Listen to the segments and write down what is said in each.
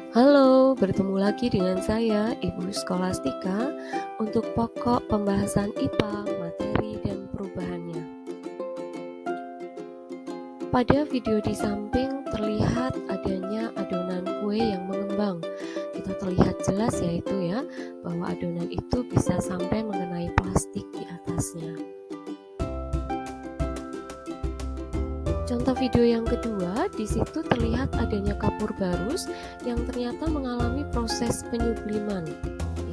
Halo, bertemu lagi dengan saya, Ibu Skolastika, untuk pokok pembahasan IPA, materi dan perubahannya. Pada video di samping terlihat adanya adonan kue yang mengembang. Kita terlihat jelas yaitu bahwa adonan itu bisa sampai mengenai plastik di atasnya. Contoh video yang kedua, di situ terlihat adanya kapur barus yang ternyata mengalami proses penyubliman,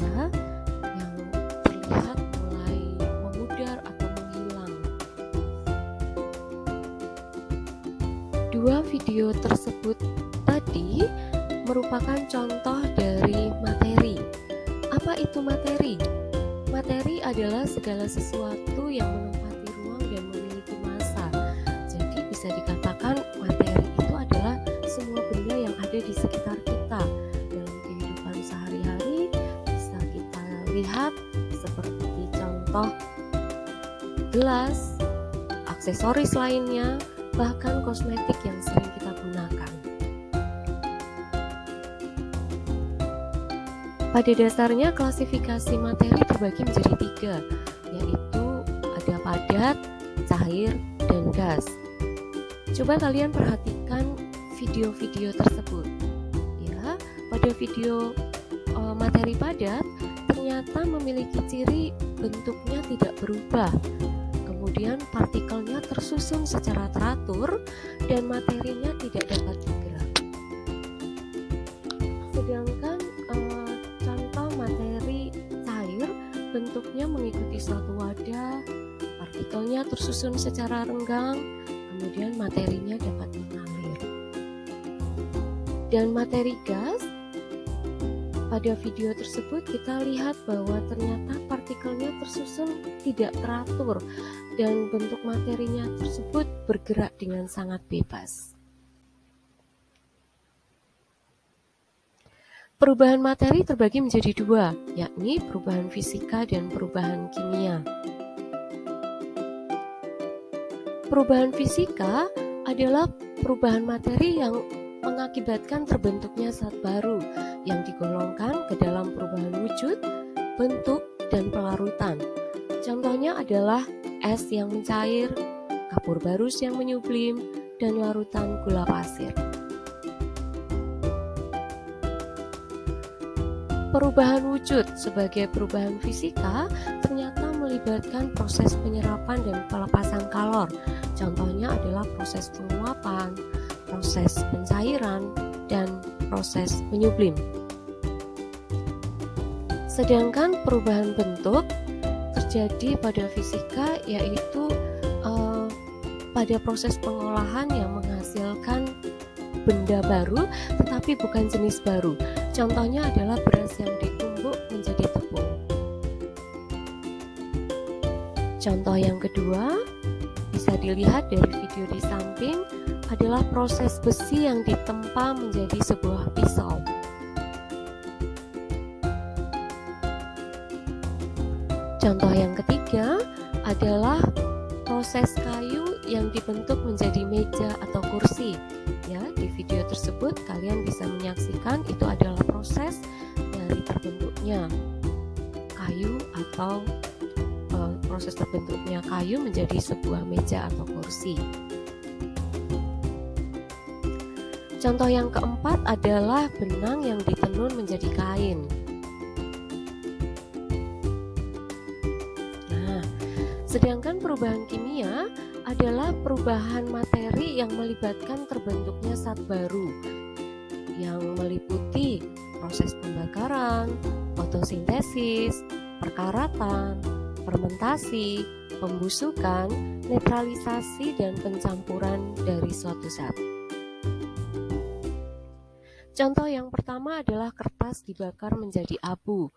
yang terlihat mulai memudar atau menghilang. Dua video tersebut tadi merupakan contoh dari materi. Apa itu materi? Materi adalah segala sesuatu yang menempati ruang dan memiliki massa. Jadi bisa dikatakan materi itu adalah semua benda yang ada di sekitar kita. Dalam kehidupan sehari-hari bisa kita lihat seperti contoh gelas, aksesoris lainnya, bahkan kosmetik yang sering kita gunakan. Pada dasarnya klasifikasi materi terbagi menjadi 3, yaitu ada padat, cair, dan gas. Coba kalian perhatikan video-video tersebut. Pada video materi padat ternyata memiliki ciri bentuknya tidak berubah. Kemudian partikelnya tersusun secara teratur dan materinya tidak dapat bergerak. Sedangkan contoh materi cair bentuknya mengikuti suatu wadah, partikelnya tersusun secara renggang, kemudian materinya dapat mengalir. Dan materi gas, pada video tersebut kita lihat bahwa ternyata partikelnya tersusun tidak teratur dan bentuk materinya tersebut bergerak dengan sangat bebas. Perubahan materi terbagi menjadi 2, yakni perubahan fisika dan perubahan kimia. Perubahan fisika adalah perubahan materi yang mengakibatkan terbentuknya zat baru yang digolongkan ke dalam perubahan wujud, bentuk, dan pelarutan. Contohnya adalah es yang mencair, kapur barus yang menyublim, dan larutan gula pasir. Perubahan wujud sebagai perubahan fisika ternyata melibatkan proses penyerapan dan pelepasan kalor. Contohnya adalah proses penguapan, proses pencairan, dan proses menyublim. Sedangkan perubahan bentuk terjadi pada fisika yaitu pada proses pengolahan yang menghasilkan benda baru tetapi bukan jenis baru. Contohnya adalah beras yang ditumbuk menjadi tepung. Contoh yang kedua bisa dilihat dari video di samping adalah proses besi yang ditempa menjadi sebuah pisau. Contoh yang ketiga adalah proses kayu yang dibentuk menjadi meja atau kursi. Di video tersebut kalian bisa menyaksikan itu adalah proses dari terbentuknya kayu atau proses terbentuknya kayu menjadi sebuah meja atau kursi. Contoh yang keempat adalah benang yang ditenun menjadi kain. Sedangkan perubahan kimia adalah perubahan materi yang melibatkan terbentuknya zat baru yang meliputi proses pembakaran, fotosintesis, perkaratan, fermentasi, pembusukan, netralisasi, dan pencampuran dari suatu zat. Contoh yang pertama adalah kertas dibakar menjadi abu.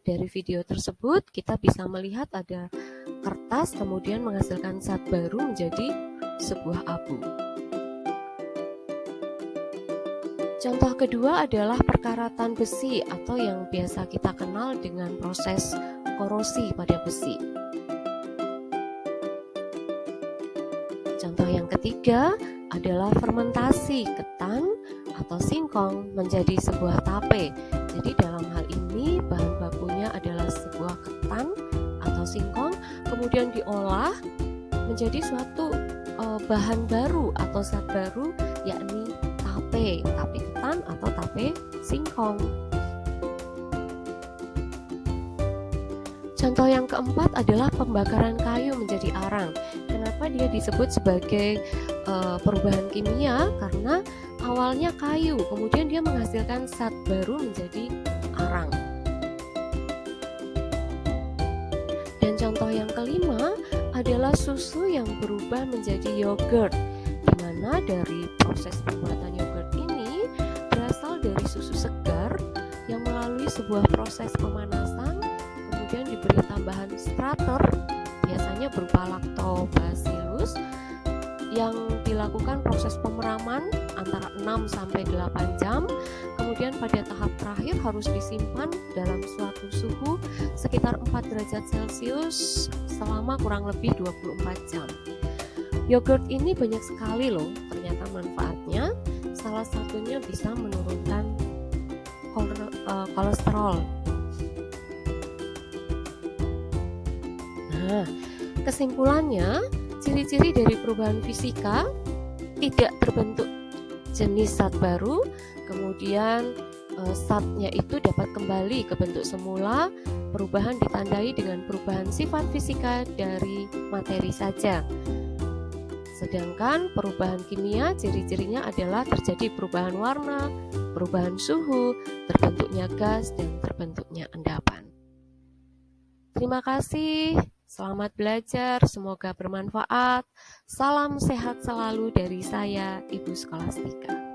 Dari video tersebut kita bisa melihat ada kertas kemudian menghasilkan zat baru menjadi sebuah abu. Contoh kedua adalah perkaratan besi atau yang biasa kita kenal dengan proses korosi pada besi. Contoh yang ketiga adalah fermentasi ketan atau singkong menjadi sebuah tape. Jadi dalam hal ini bahan bakunya adalah sebuah ketan atau singkong, kemudian diolah menjadi suatu bahan baru atau zat baru, yakni tape ketan atau tape singkong. Contoh yang keempat adalah pembakaran kayu menjadi arang. Kenapa dia disebut sebagai perubahan kimia? Karena awalnya kayu, kemudian dia menghasilkan zat baru menjadi arang. Dan contoh yang kelima adalah susu yang berubah menjadi yogurt, di mana dari proses pembuatan yogurt ini berasal dari susu segar yang melalui sebuah proses pemanasan, kemudian diberi tambahan starter, biasanya berupa lactobacillus, yang dilakukan proses pemeraman antara 6-8 jam, kemudian pada tahap terakhir harus disimpan dalam suatu suhu sekitar 4 derajat Celcius selama kurang lebih 24 jam. Yogurt ini banyak sekali loh ternyata manfaatnya, salah satunya bisa menurunkan kolesterol. Nah, kesimpulannya, ciri-ciri dari perubahan fisika: tidak terbentuk jenis zat baru, kemudian zatnya itu dapat kembali ke bentuk semula, perubahan ditandai dengan perubahan sifat fisika dari materi saja. Sedangkan perubahan kimia ciri-cirinya adalah terjadi perubahan warna, perubahan suhu, terbentuknya gas, dan terbentuknya endapan. Terima kasih. Selamat belajar, semoga bermanfaat. Salam sehat selalu dari saya, Ibu Skolastika.